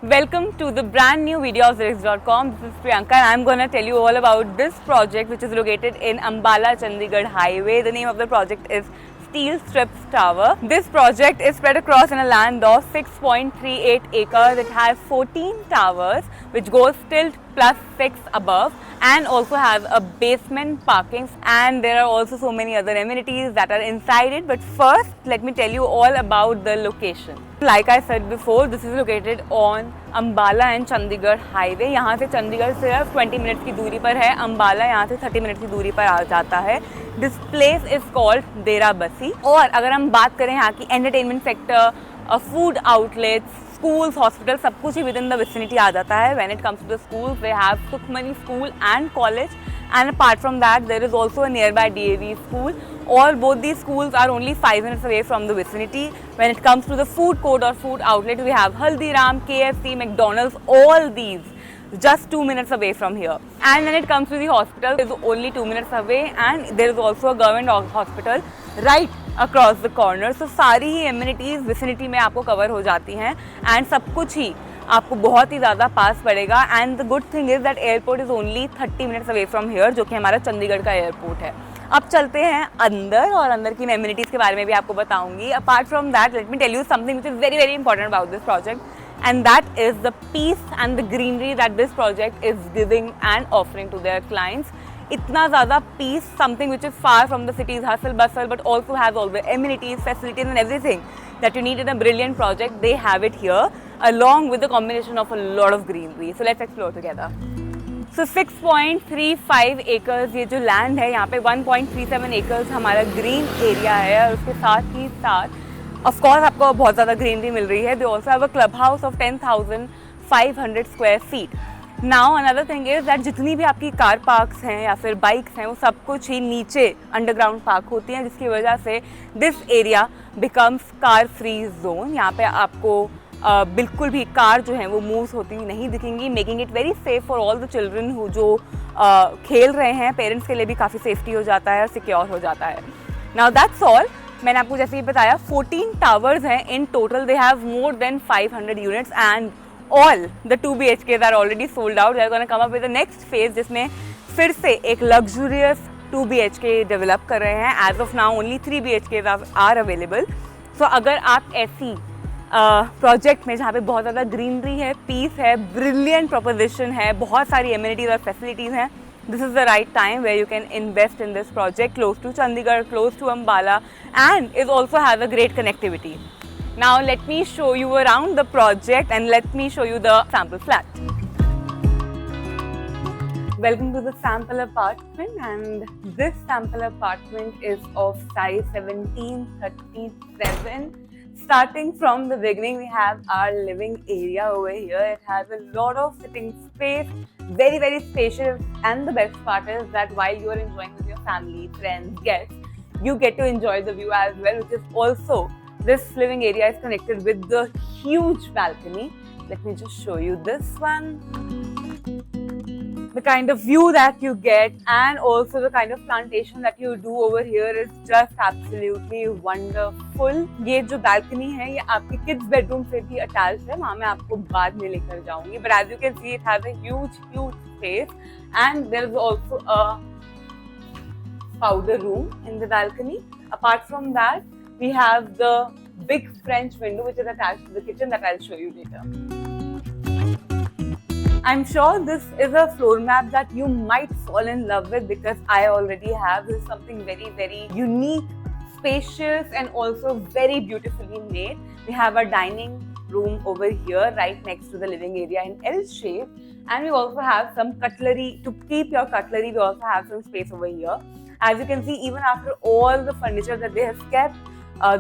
Welcome to the brand new video of Zirix.com. This is Priyanka and I'm going to tell you all about this project which is located in Ambala Chandigarh Highway. The name of the project is Steel Strips Tower. This project is spread across in a land of 6.38 acres. It has 14 towers which goes till plus 6 above and also has a basement parking, and there are also so many other amenities that are inside it. But first let me tell you all about the location. Like I said before, this is located on Ambala and Chandigarh Highway. यहाँ से चंडीगढ़ सिर्फ 20 minute की दूरी पर है, अम्बाला यहाँ से 30 minute की दूरी पर आ जाता है. This place is called डेरा बसी. और अगर हम बात करें यहाँ की entertainment sector, food outlets, schools, hospitals, सब कुछ ही within the vicinity आ जाता है. When it comes to the schools, they have Sukhmani School and college, and apart from that there is also a nearby DAV school. All both these schools are only 5 minutes away from the vicinity. When it comes to the food court or food outlet, we have Haldiram, KFC, McDonald's, all these just 2 minutes away from here. And when it comes to the hospital, it is only 2 minutes away, and there is also a government hospital right across the corner. So सारी ही amenities vicinity में आपको cover हो जाती हैं and सब कुछ ही आपको बहुत ही ज़्यादा पास पड़ेगा. And the good thing is that airport is only 30 minutes away from here, जो कि हमारा चंडीगढ़ का एयरपोर्ट है. अब चलते हैं अंदर और अंदर की amenities के बारे में भी आपको बताऊंगी. Apart from that, let me tell you something which is very very important about this project, and that is the peace and the greenery that this project is giving and offering to their clients. इतना ज़्यादा peace, something which is far from the city's hustle bustle, but also has all the amenities, facilities and everything that you need in a brilliant project. They have it here, along with the combination of a lot of greenery. So let's explore together. So 6.35 acres ये जो land है, यहाँ पे 1.37 acres हमारा green area है, और उसके साथ ही साथ of course आपको बहुत ज़्यादा greenery मिल रही है. They also have a clubhouse of 10,500 square feet. Now another thing is that जितनी भी आपकी कार पार्क्स हैं या फिर बाइक्स हैं, वो सब कुछ ही नीचे अंडरग्राउंड पार्क होती हैं, जिसकी वजह से this area becomes car free zone. यहाँ पे आपको बिल्कुल भी कार जो हैं वो मूव्स होती हुई नहीं दिखेंगी, making it very safe for all the children who जो खेल रहे हैं. पेरेंट्स के लिए भी काफ़ी सेफ्टी हो जाता है और सिक्योर हो जाता है. Now that's all. मैंने आपको जैसे ही बताया 14 टावर्स हैं in total. They have more than 500 units and all the 2 BHKs are already sold out. They are going to come up with the next phase जिसमें फिर से एक luxurious 2 BHK develop कर रहे हैं. As of now only 3 BHKs are available. So अगर आप ऐसी प्रोजेक्ट में जहाँ पे बहुत ज़्यादा ग्रीनरी है, पीस है, ब्रिलियंट प्रोपोजिशन है, बहुत सारी एमिनिटीज़ और फैसिलिटीज़ हैं, this is the right time where you can invest in this project close to Chandigarh, close to Ambala, and it also has a great connectivity. Now let me show you around the project and let me show you the sample flat. Welcome to the sample apartment, and this sample apartment is of size 1737. Starting from the beginning, we have our living area over here. It has a lot of sitting space, very very spacious, and the best part is that while you are enjoying with your family, friends, guests, you get to enjoy the view as well, which is also this living area is connected with the huge balcony. Let me just show you this one. The kind of view that you get and also the kind of plantation that you do over here is just absolutely wonderful. ये जो balcony है ये आपके kids bedroom से भी attached है. वहाँ मैं आपको बाद में लेकर जाऊँगी. But as you can see, it has a huge space, and there is also a powder room in the balcony. Apart from that, we have the big French window which is attached to the kitchen that I'll show you later. I'm sure this is a floor map that you might fall in love with, because I already have. This is something very very unique, spacious and also very beautifully made. We have a dining room over here right next to the living area in L shape, and we also have some cutlery to keep your cutlery. We also have some space over here. As you can see, even after all the furniture that they have kept,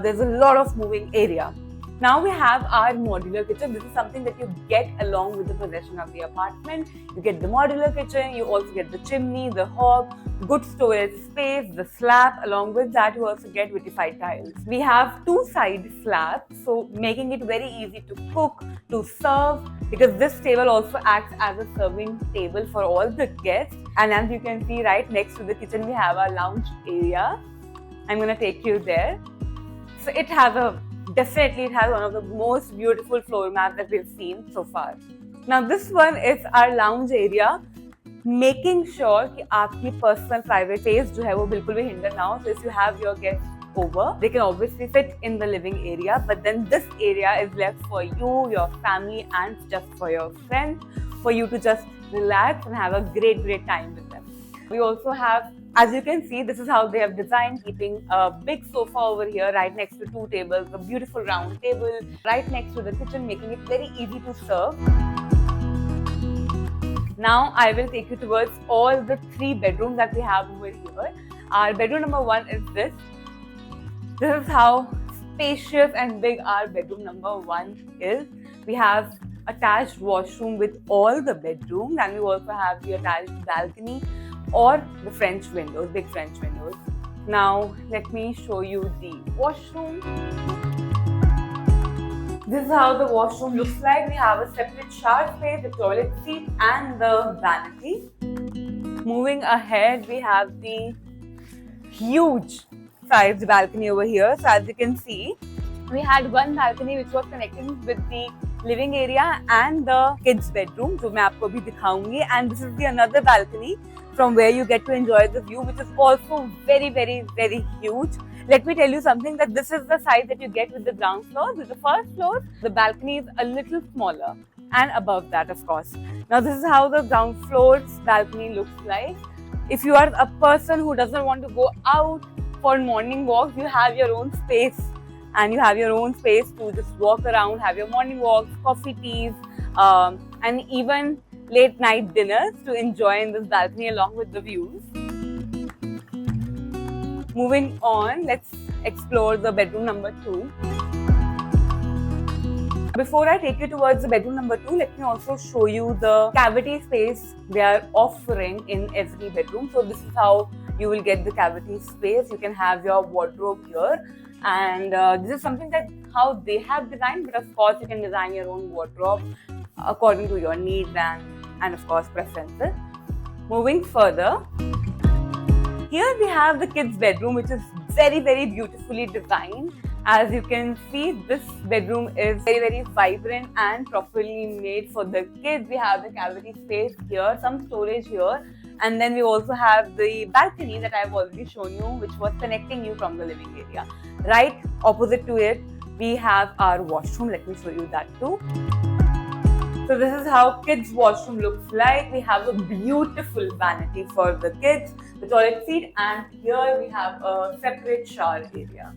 there's a lot of moving area. Now we have our modular kitchen. This is something that you get along with the possession of the apartment. You get the modular kitchen, you also get the chimney, the hob, good storage space, the slab. Along with that, you also get vitified tiles. We have 2 side slabs, so making it very easy to cook, to serve, because this table also acts as a serving table for all the guests. And as you can see, right next to the kitchen, we have our lounge area. I'm going to take you there. So it has a definitely it has one of the most beautiful floor mats that we've seen so far. Now this one is our lounge area, making sure कि आपकी personal private space जो है वो बिल्कुल भी hinder ना हो. So if you have your guests over, they can obviously fit in the living area, but then this area is left for you, your family, and just for your friends, for you to just relax and have a great time with them. We also have, as you can see, this is how they have designed, keeping a big sofa over here right next to two tables, a beautiful round table right next to the kitchen, making it very easy to serve. Now I will take you towards all the three bedrooms that we have over here. Our bedroom number one is this. This is how spacious and big our bedroom number one is. We have attached washroom with all the bedrooms, and we also have the attached balcony or the French windows, big French windows. Now let me show you the washroom. This is how the washroom looks like. We have a separate shower space, the toilet seat, and the vanity. Moving ahead, we have the huge sized balcony over here. So as you can see, we had one balcony which was connecting with the living area and the kids bedroom, जो मैं आपको अभी दिखाऊंगी. And this is the another balcony from where you get to enjoy the view, which is also very huge. Let me tell you something, that this is the size that you get with the ground floor. With the first floor, the balcony is a little smaller, and above that, of course. Now this is how the ground floor's balcony looks like. If you are a person who doesn't want to go out for morning walks, you have your own space, and you have your own space to just walk around, have your morning walks, coffee teas, and even late night dinners to enjoy in this balcony along with the views. Moving on, let's explore the bedroom number 2. Before I take you towards the bedroom number 2, let me also show you the cavity space they are offering in every bedroom. So this is how you will get the cavity space. You can have your wardrobe here, and this is something that how they have designed, but of course you can design your own wardrobe according to your needs and of course preferences. Moving further, here we have the kids bedroom, which is very beautifully designed. As you can see, this bedroom is very vibrant and properly made for the kids. We have the cavity space here, some storage here, and then we also have the balcony that I've already shown you, which was connecting you from the living area. Right opposite to it, we have our washroom. Let me show you that too. So this is how kids' washroom looks like. We have a beautiful vanity for the kids, the toilet seat, and here we have a separate shower area.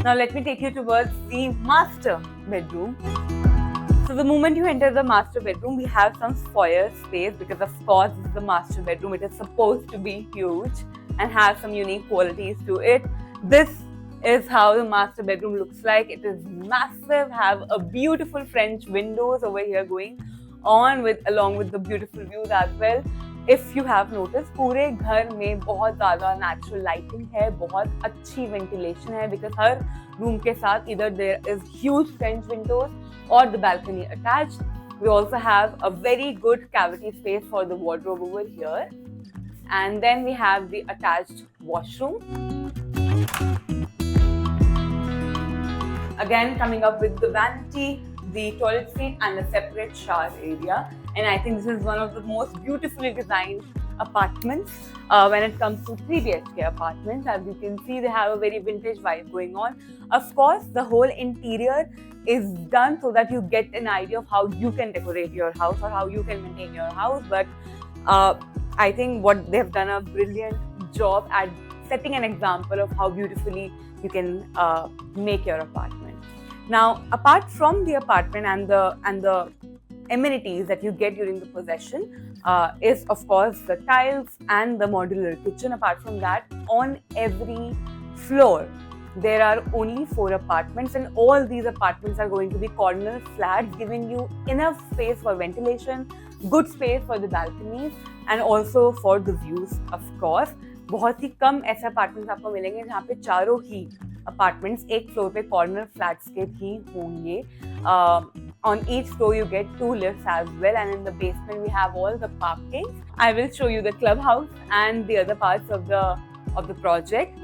Now let me take you towards the master bedroom. So the moment you enter the master bedroom, we have some foyer space, because of course this is the master bedroom. It is supposed to be huge and have some unique qualities to it. This is how the master bedroom looks like. It is massive, have a beautiful French windows over here going on with along with the beautiful views as well. If you have noticed, पूरे घर में बहुत ज़्यादा natural lighting है, बहुत अच्छी ventilation है, because her room के साथ either there is huge French windows or the balcony attached. We also have a very good cavity space for the wardrobe over here, and then we have the attached washroom. Again, coming up with the vanity, the toilet seat, and a separate shower area. And I think this is one of the most beautifully designed apartments when it comes to 3 BHK apartments. As you can see, they have a very vintage vibe going on. Of course, the whole interior is done so that you get an idea of how you can decorate your house or how you can maintain your house. But I think what they have done a brilliant job at setting an example of how beautifully you can make your apartment. Now, apart from the apartment and the amenities that you get during the possession, is of course the tiles and the modular kitchen. Apart from that, on every floor there are only 4 apartments, and all these apartments are going to be corner flats, giving you enough space for ventilation, good space for the balconies, and also for the views, of course. बहुत ही कम ऐसे apartments आपको मिलेंगे जहाँ पे चारों ही apartments एक floor पे corner flats के भी होंगे. On each floor you get 2 lifts as well, and in the basement we have all the parking. I will show you the clubhouse and the other parts of the project.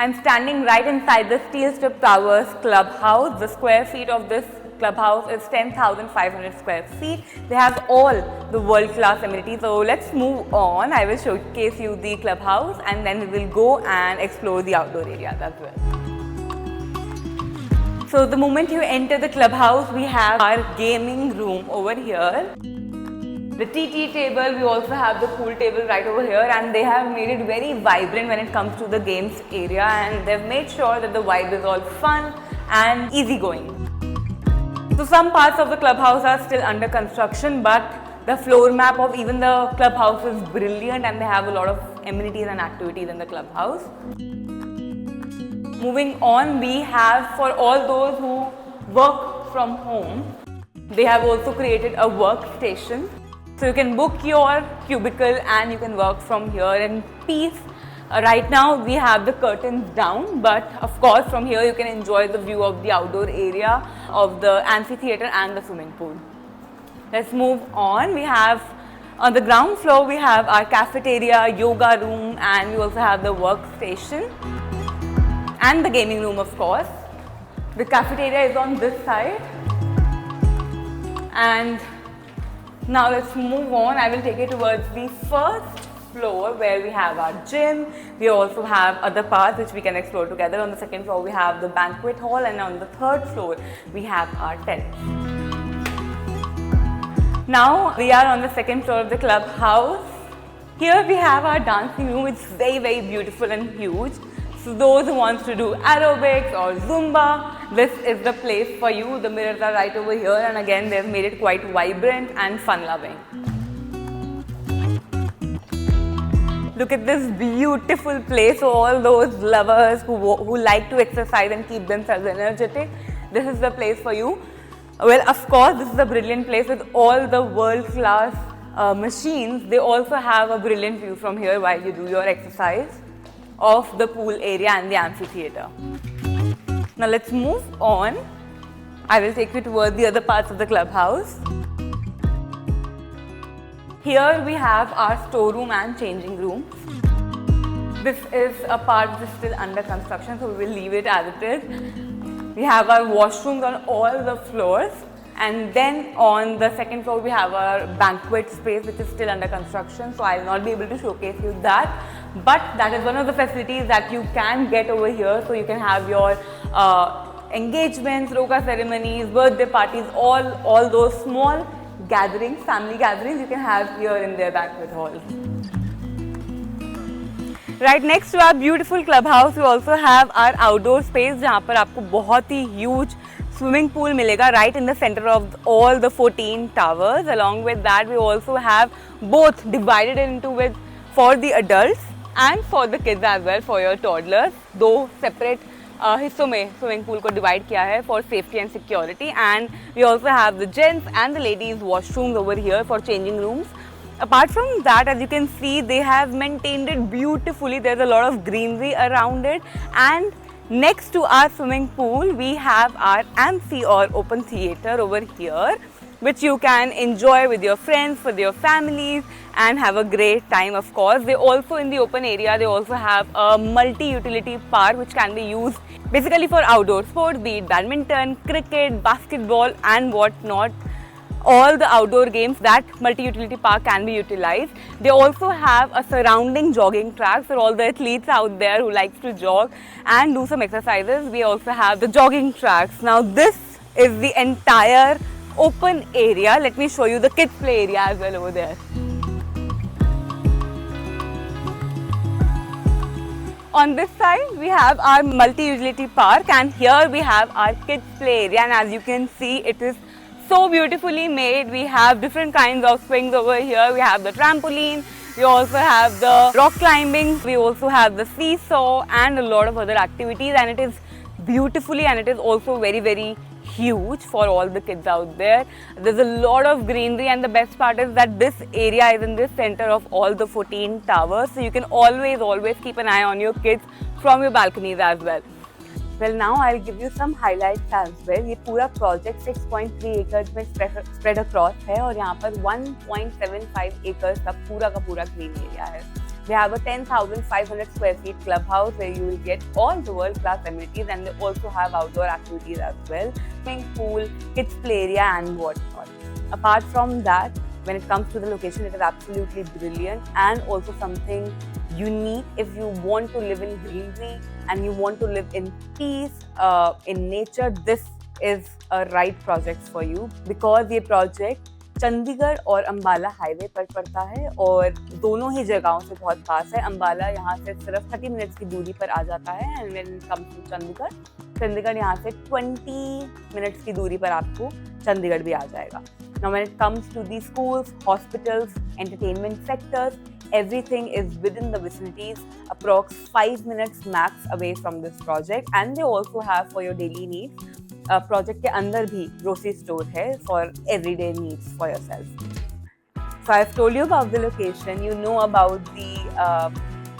I'm standing right inside the Steel Strip Towers clubhouse. The square feet of this clubhouse is 10,500 square feet. They have all the world-class amenities. So let's move on. I will showcase you the clubhouse and then we will go and explore the outdoor areas as well. So the moment you enter the clubhouse, we have our gaming room over here. The TT table, we also have the pool table right over here, and they have made it very vibrant when it comes to the games area, and they've made sure that the vibe is all fun and easygoing. So some parts of the clubhouse are still under construction, but the floor map of even the clubhouse is brilliant and they have a lot of amenities and activities in the clubhouse. Moving on, we have for all those who work from home, they have also created a workstation. So you can book your cubicle and you can work from here in peace. Right now we have the curtains down, but of course from here you can enjoy the view of the outdoor area of the amphitheater and the swimming pool. Let's move on. We have on the ground floor we have our cafeteria, yoga room, and we also have the workstation and the gaming room, of course. The cafeteria is on this side, and now let's move on. I will take you towards the first floor where we have our gym. We also have other parts which we can explore together. On the second floor we have the banquet hall, and on the third floor we have our terrace. Now we are on the second floor of the clubhouse. Here we have our dancing room. It's very beautiful and huge. So those who want to do aerobics or Zumba, this is the place for you. The mirrors are right over here, and again they've made it quite vibrant and fun-loving. Look at this beautiful place. So all those lovers who like to exercise and keep themselves energetic, this is the place for you. Well, of course, this is a brilliant place with all the world-class machines. They also have a brilliant view from here while you do your exercise of the pool area and the amphitheater. Now let's move on. I will take you towards the other parts of the clubhouse. Here we have our storeroom and changing rooms. This is a part which is still under construction, so we will leave it as it is. We have our washrooms on all the floors, and then on the second floor we have our banquet space which is still under construction, so I will not be able to showcase you that. But that is one of the facilities that you can get over here, so you can have your engagements, roka ceremonies, birthday parties, all those small gatherings, family gatherings you can have here in their banquet hall. Right next to our beautiful clubhouse, we also have our outdoor space जहाँ पर आपको बहुत ही huge swimming pool मिलेगा right in the center of all the 14 towers. Along with that, we also have both divided into with for the adults and for the kids as well, for your toddlers. दो separate हिस्सों में swimming pool को divide किया है for safety and security, and we also have the gents and the ladies washrooms over here for changing rooms. Apart from that, as you can see, they have maintained it beautifully. There's a lot of greenery around it, and next to our swimming pool we have our amphi or open theater over here, which you can enjoy with your friends, with your families, and have a great time. Of course, they also in the open area they also have a multi-utility park which can be used basically for outdoor sports, be it badminton, cricket, basketball and what not. All the outdoor games, that multi-utility park can be utilized. They also have a surrounding jogging track for all the athletes out there who likes to jog and do some exercises. We also have the jogging tracks. Now this is the entire open area. Let me show you the kids play area as well over there. On this side we have our multi-utility park, and here we have our kids play area, and as you can see it is so beautifully made. We have different kinds of swings over here. We have the trampoline, we also have the rock climbing, we also have the seesaw and a lot of other activities, and it is beautifully, and it is also very huge for all the kids out there. There's a lot of greenery, and the best part is that this area is in the center of all the 14 towers, so you can always keep an eye on your kids from your balconies as well. Well, now I'll give you some highlights as well. ये पूरा project 6.3 acres में spread across है, और यहाँ पर 1.75 acres का पूरा green area है. They have a 10,500 square feet clubhouse where you will get all the world-class amenities, and they also have outdoor activities as well, swimming pool, kids play area and whatnot. Apart from that, when it comes to the location, it is absolutely brilliant and also something unique. If you want to live in greenery and you want to live in peace, in nature, this is a right project for you, because ये project Chandigarh और Ambala highway पर पड़ता है और दोनों ही जगहों से बहुत पास है. अंबाला यहाँ से सिर्फ 30 मिनट्स की दूरी पर आ जाता है, and when it comes to Chandigarh यहाँ से 20 मिनट्स की दूरी पर आपको चंडीगढ़ भी आ जाएगा. Now when it comes to the schools, hospitals, entertainment sectors, everything is within the vicinities, approx 5 minutes max away from this project, and they also have for your daily needs. Project के अंदर भी grocery store है for everyday needs for yourself. So I've told you about the location, you know about the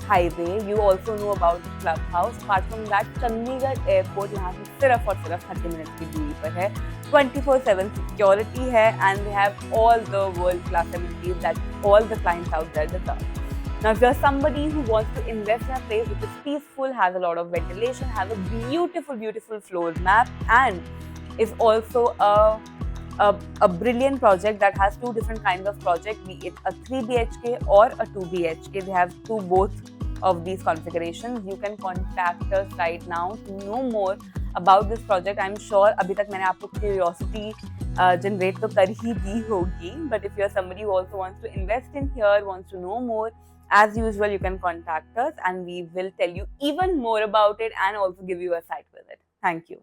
highway, you also know about the clubhouse. Apart from that, Chandigarh airport यहाँ से सिर्फ और सिर्फ 30 minute की दूरी पर है. 24/7 security है, and they have all the world class amenities that all the clients out there deserve. Now, if you're somebody who wants to invest in a place which is peaceful, has a lot of ventilation, has a beautiful floor map, and is also a brilliant project that has two different kinds of project, be it a 3 BHK or a 2 BHK. They have both of these configurations. You can contact us right now to know more about this project. I'm sure अभी तक मैंने आपको curiosity generate तो कर ही दी होगी, but if you're somebody who also wants to invest in here, wants to know more, as usual, you can contact us and we will tell you even more about it and also give you a site visit. Thank you.